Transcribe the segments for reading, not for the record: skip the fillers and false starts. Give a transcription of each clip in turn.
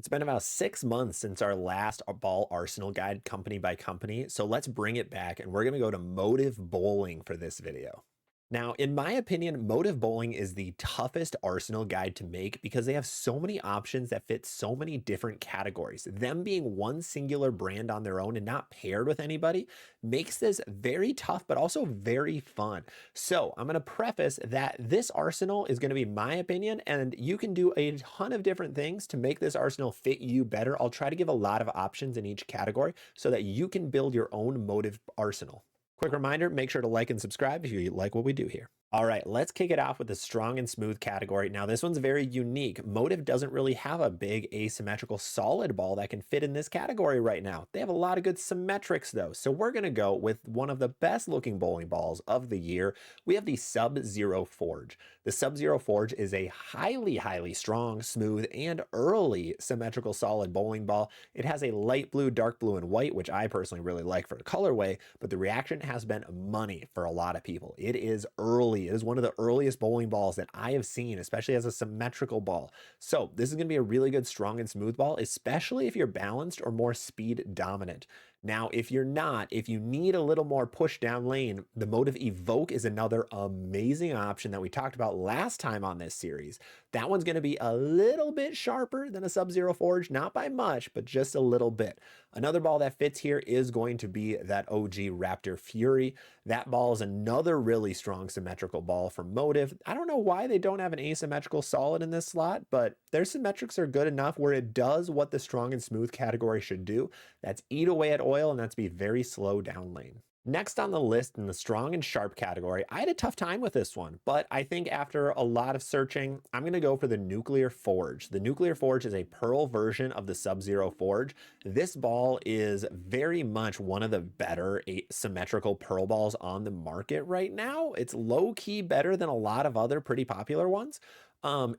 It's been about 6 months since our last ball arsenal guide company by company, so let's bring it back and we're going to go to Motiv Bowling for this video. Now, in my opinion, Motiv Bowling is the toughest arsenal guide to make because they have so many options that fit so many different categories. Them being one singular brand on their own and not paired with anybody makes this very tough, but also very fun. So I'm going to preface that this arsenal is going to be my opinion, and you can do a ton of different things to make this arsenal fit you better. I'll try to give a lot of options in each category so that you can build your own Motiv arsenal. Quick reminder, make sure to like and subscribe if you like what we do here. All right, let's kick it off with the strong and smooth category. Now, this one's very unique. Motiv doesn't really have a big asymmetrical solid ball that can fit in this category right now. They have a lot of good symmetrics though. So we're gonna go with one of the best looking bowling balls of the year. We have the Sub-Zero Forge. The Sub-Zero Forge is a highly strong, smooth, and early symmetrical solid bowling ball. It has a light blue, dark blue, and white, which I personally really like for the colorway, but the reaction has been money for a lot of people. It is early. It is one of the earliest bowling balls that I have seen, especially as a symmetrical ball. So this is going to be a really good strong and smooth ball, especially if you're balanced or more speed dominant. Now, if you're not, if you need a little more push down lane, the Motiv Evoke is another amazing option that we talked about last time on this series. That one's going to be a little bit sharper than a Sub-Zero Forge, not by much, but just a little bit. Another ball that fits here is going to be that OG Raptor Fury. That ball is another really strong symmetrical ball from Motiv. I don't know why they don't have an asymmetrical solid in this slot, but their symmetrics are good enough where it does what the strong and smooth category should do. That's eat away at oil, and that's be very slow down lane. Next on the list in the strong and sharp category, I had a tough time with this one, but I think after a lot of searching, I'm going to go for the Nuclear Forge. The Nuclear Forge is a pearl version of the Sub-Zero Forge. This ball is very much one of the better symmetrical pearl balls on the market right now. It's low-key better than a lot of other pretty popular ones.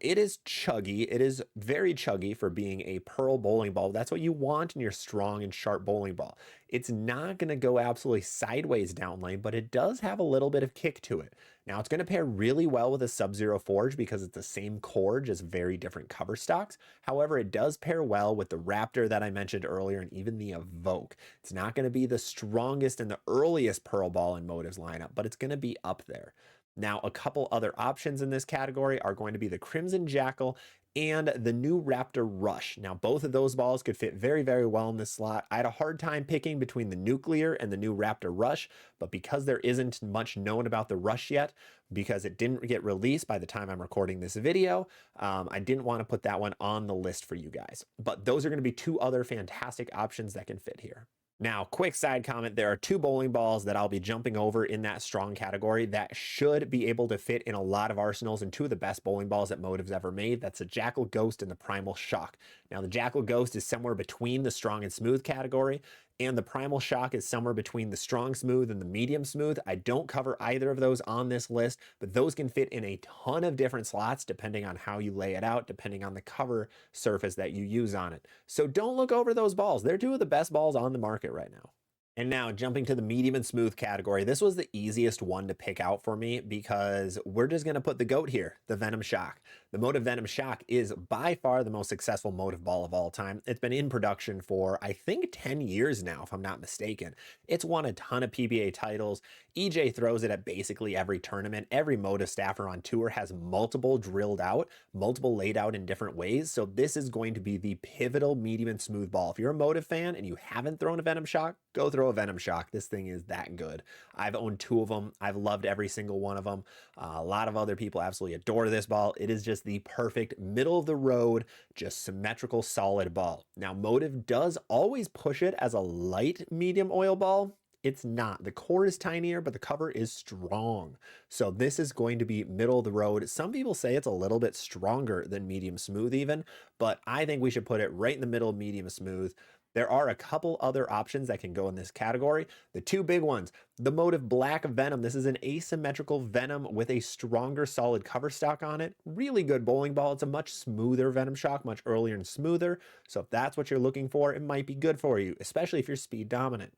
It is chuggy. It is very chuggy for being a pearl bowling ball. That's what you want in your strong and sharp bowling ball. It's not going to go absolutely sideways down lane, but it does have a little bit of kick to it. Now, it's going to pair really well with a Sub-Zero Forge because it's the same core, just very different cover stocks. However, it does pair well with the Raptor that I mentioned earlier and even the Evoke. It's not going to be the strongest and the earliest pearl ball in Motiv's lineup, but it's going to be up there. Now, a couple other options in this category are going to be the Crimson Jackal and the new Raptor Rush. Now, both of those balls could fit very well in this slot. I had a hard time picking between the Nuclear and the new Raptor Rush, but because there isn't much known about the Rush yet, because it didn't get released by the time I'm recording this video, I didn't want to put that one on the list for you guys. But those are going to be two other fantastic options that can fit here. Now, quick side comment, there are two bowling balls that I'll be jumping over in that strong category that should be able to fit in a lot of arsenals and two of the best bowling balls that Motiv's ever made. That's the Jackal Ghost and the Primal Shock. Now, the Jackal Ghost is somewhere between the strong and smooth category, and the Primal Shock is somewhere between the strong smooth and the medium smooth. I don't cover either of those on this list, but those can fit in a ton of different slots depending on how you lay it out, depending on the cover surface that you use on it. So don't look over those balls. They're two of the best balls on the market right now. And now jumping to the medium and smooth category, this was the easiest one to pick out for me because we're just going to put the GOAT here, the Venom Shock. The Motiv Venom Shock is by far the most successful Motiv ball of all time. It's been in production for, I think, 10 years now, if I'm not mistaken. It's won a ton of PBA titles. EJ throws it at basically every tournament. Every Motiv staffer on tour has multiple drilled out, multiple laid out in different ways. So this is going to be the pivotal medium and smooth ball. If you're a Motiv fan and you haven't thrown a Venom Shock, go throw a Venom Shock. This thing is that good. I've owned two of them. I've loved every single one of them. A lot of other people absolutely adore this ball. It is just the perfect middle of the road, just symmetrical, solid ball. Now, Motiv does always push it as a light medium oil ball. It's not. The core is tinier, but the cover is strong. So this is going to be middle of the road. Some people say it's a little bit stronger than medium smooth even, but I think we should put it right in the middle of medium smooth. There are a couple other options that can go in this category. The two big ones, the Motiv Black Venom. This is an asymmetrical Venom with a stronger solid cover stock on it. Really good bowling ball. It's a much smoother Venom Shock, much earlier and smoother. So if that's what you're looking for, it might be good for you, especially if you're speed dominant.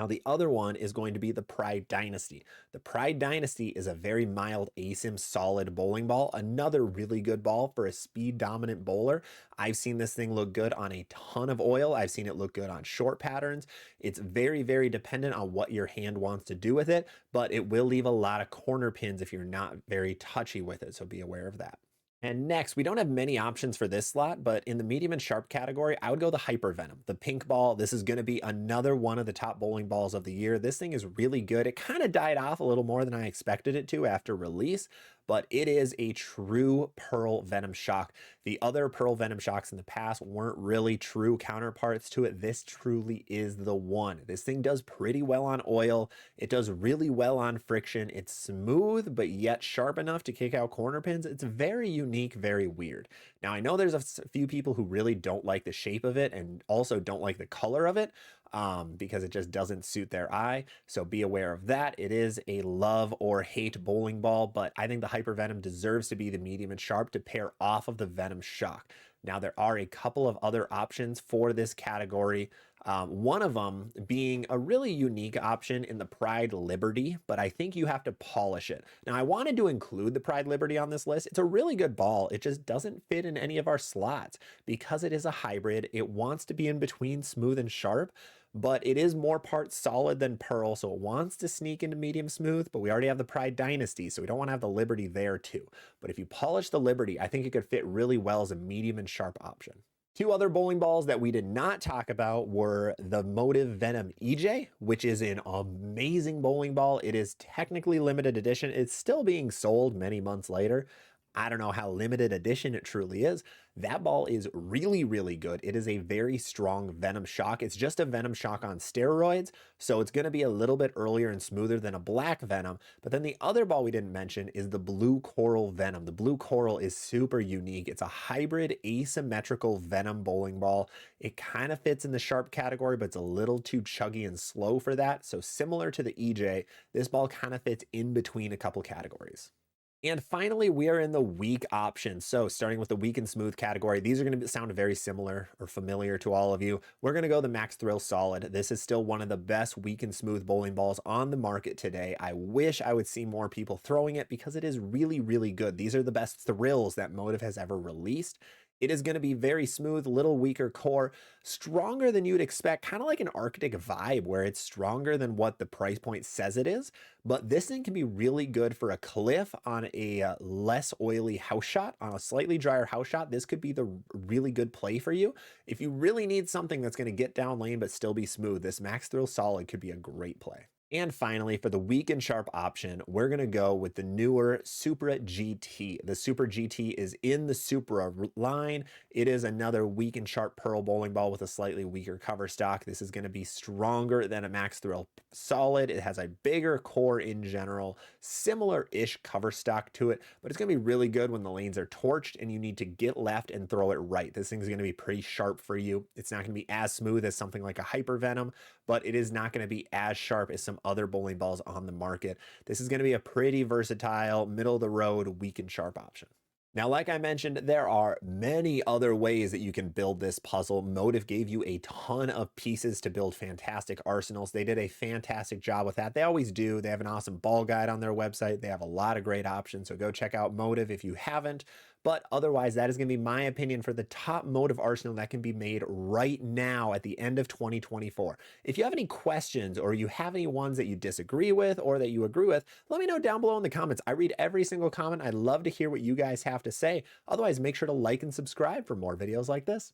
Now, the other one is going to be the Pride Dynasty. The Pride Dynasty is a very mild asim solid bowling ball, another really good ball for a speed dominant bowler. I've seen this thing look good on a ton of oil. I've seen it look good on short patterns. It's very, very dependent on what your hand wants to do with it, but it will leave a lot of corner pins if you're not very touchy with it, so be aware of that. And next, we don't have many options for this slot, but in the medium and sharp category, I would go the Hyper Venom, the pink ball. This is going to be another one of the top bowling balls of the year. This thing is really good. It kind of died off a little more than I expected it to after release, but it is a true Pearl Venom shock. The other Pearl Venom shocks in the past weren't really true counterparts to it. This truly is the one. This thing does pretty well on oil. It does really well on friction. It's smooth, but yet sharp enough to kick out corner pins. It's very unique, very weird. Now, I know there's a few people who really don't like the shape of it and also don't like the color of it, because it just doesn't suit their eye. So be aware of that. It is a love or hate bowling ball, but I think the Hyper Venom deserves to be the medium and sharp to pair off of the Venom shock. Now, there are a couple of other options for this category. One of them being a really unique option in the Pride Liberty, but I think you have to polish it. Now, I wanted to include the Pride Liberty on this list. It's a really good ball. It just doesn't fit in any of our slots because it is a hybrid. It wants to be in between smooth and sharp, but it is more parts solid than Pearl, so it wants to sneak into medium smooth, but we already have the Pride Dynasty, so we don't want to have the Liberty there too. But if you polish the Liberty, I think it could fit really well as a medium and sharp option. Two other bowling balls that we did not talk about were the Motiv Venom EJ, which is an amazing bowling ball. It is technically limited edition. It's still being sold many months later. I don't know how limited edition it truly is. That ball is really, really good. It is a very strong Venom shock. It's just a Venom shock on steroids, so it's going to be a little bit earlier and smoother than a black Venom. But then the other ball we didn't mention is the Blue Coral Venom. The Blue Coral is super unique. It's a hybrid asymmetrical Venom bowling ball. It kind of fits in the sharp category, but it's a little too chuggy and slow for that. So similar to the EJ, this ball kind of fits in between a couple categories. And finally, we are in the weak options. So starting with the weak and smooth category, these are going to sound very similar or familiar to all of you. We're going to go the Max Thrill Solid. This is still one of the best weak and smooth bowling balls on the market today. I wish I would see more people throwing it because it is really, really good. These are the best thrills that Motiv has ever released. It is going to be very smooth, little weaker core, stronger than you'd expect, kind of like an Arctic vibe where it's stronger than what the price point says it is. But this thing can be really good for a cliff on a less oily house shot, on a slightly drier house shot. This could be the really good play for you. If you really need something that's going to get down lane but still be smooth, this Max Thrill Solid could be a great play. And finally, for the weak and sharp option, we're going to go with the newer Supra GT. The Supra GT is in the Supra line. It is another weak and sharp Pearl bowling ball with a slightly weaker cover stock. This is going to be stronger than a Max Thrill Solid. It has a bigger core in general, similar-ish cover stock to it, but it's going to be really good when the lanes are torched and you need to get left and throw it right. This thing's going to be pretty sharp for you. It's not going to be as smooth as something like a Hyper Venom, but it is not going to be as sharp as some other bowling balls on the market. This is going to be a pretty versatile, middle of the road, weak and sharp option. Now, like I mentioned, there are many other ways that you can build this puzzle. Motiv gave you a ton of pieces to build fantastic arsenals. They did a fantastic job with that. They always do. They have an awesome ball guide on their website. They have a lot of great options, so go check out Motiv if you haven't. But otherwise, that is going to be my opinion for the top Motiv arsenal that can be made right now at the end of 2024. If you have any questions or you have any ones that you disagree with or that you agree with, let me know down below in the comments. I read every single comment. I'd love to hear what you guys have to say. Otherwise, make sure to like and subscribe for more videos like this.